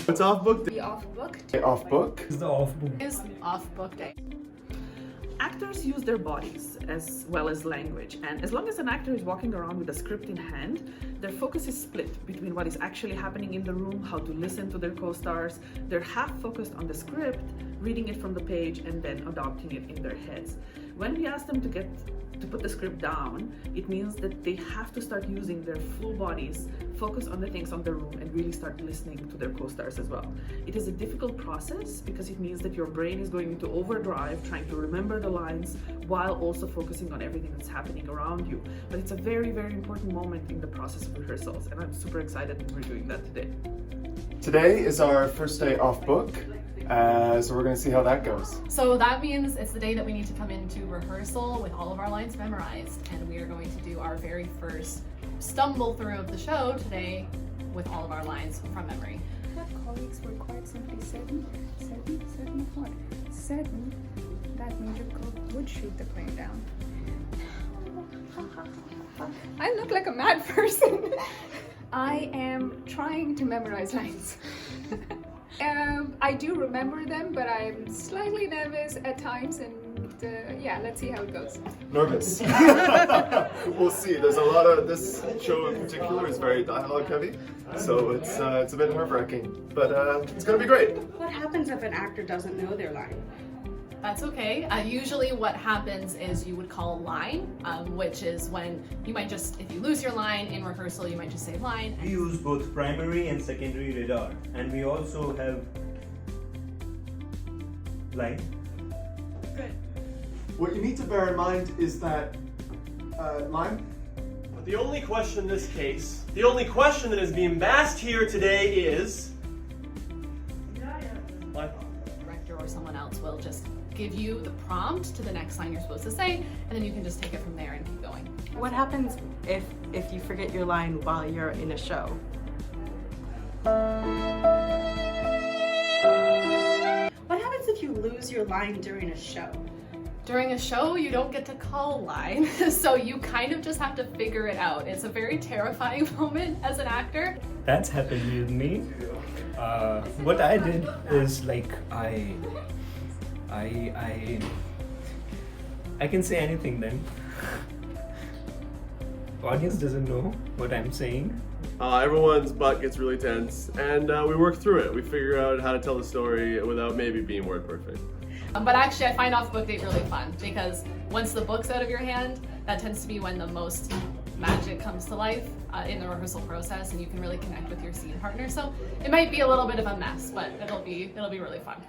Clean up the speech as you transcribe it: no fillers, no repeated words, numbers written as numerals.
It's off book day. The off book. Off book. Is the off book. Is off book day. Actors use their bodies as well as language, and as long as an actor is walking around with a script in hand, their focus is split between what is actually happening in the room, how to listen to their co-stars. They're half focused on the script, reading it from the page, and then adopting it in their heads. When we ask them to put the script down, it means that they have to start using their full bodies, focus on the things on the room, and really start listening to their co-stars as well. It is a difficult process because it means that your brain is going into overdrive, trying to remember the lines while also focusing on everything that's happening around you. But it's a very, very important moment in the process of rehearsals, and I'm super excited that we're doing that today. Today is our first day off book, so we're going to see how that goes. So that means it's the day that we need to come into rehearsal with all of our lines memorized, and we are going to do our very first stumble through of the show today with all of our lines from memory. Our colleagues were quite simply certain of what? Certain that Major Cook would shoot the plane down. I look like a mad person. I am trying to memorize lines. I do remember them, but I'm slightly nervous at times, and yeah, let's see how it goes. Nervous. We'll see. There's a lot of, this show in particular is very dialogue heavy, so it's a bit nerve-wracking, but it's gonna be great. What happens if an actor doesn't know their line? That's okay. Usually what happens is you would call a line, which is when you might just, if you lose your line in rehearsal, you might just say line. We use both primary and secondary radar, and we also have line. Good. What you need to bear in mind is that line. The only question in this case, the only question that is being asked here today is... What? The director or someone else will just give you the prompt to the next line you're supposed to say, and then you can just take it from there and keep going. What happens if you forget your line while you're in a show? What happens if you lose your line during a show? During a show, you don't get to call a line, so you kind of just have to figure it out. It's a very terrifying moment as an actor. That's happened with me. What I did is like I can say anything then. Audience doesn't know what I'm saying. Everyone's butt gets really tense, and we work through it. We figure out how to tell the story without maybe being word perfect. But actually, I find off book date really fun because once the book's out of your hand, that tends to be when the most magic comes to life in the rehearsal process, and you can really connect with your scene partner. So it might be a little bit of a mess, but it'll be really fun.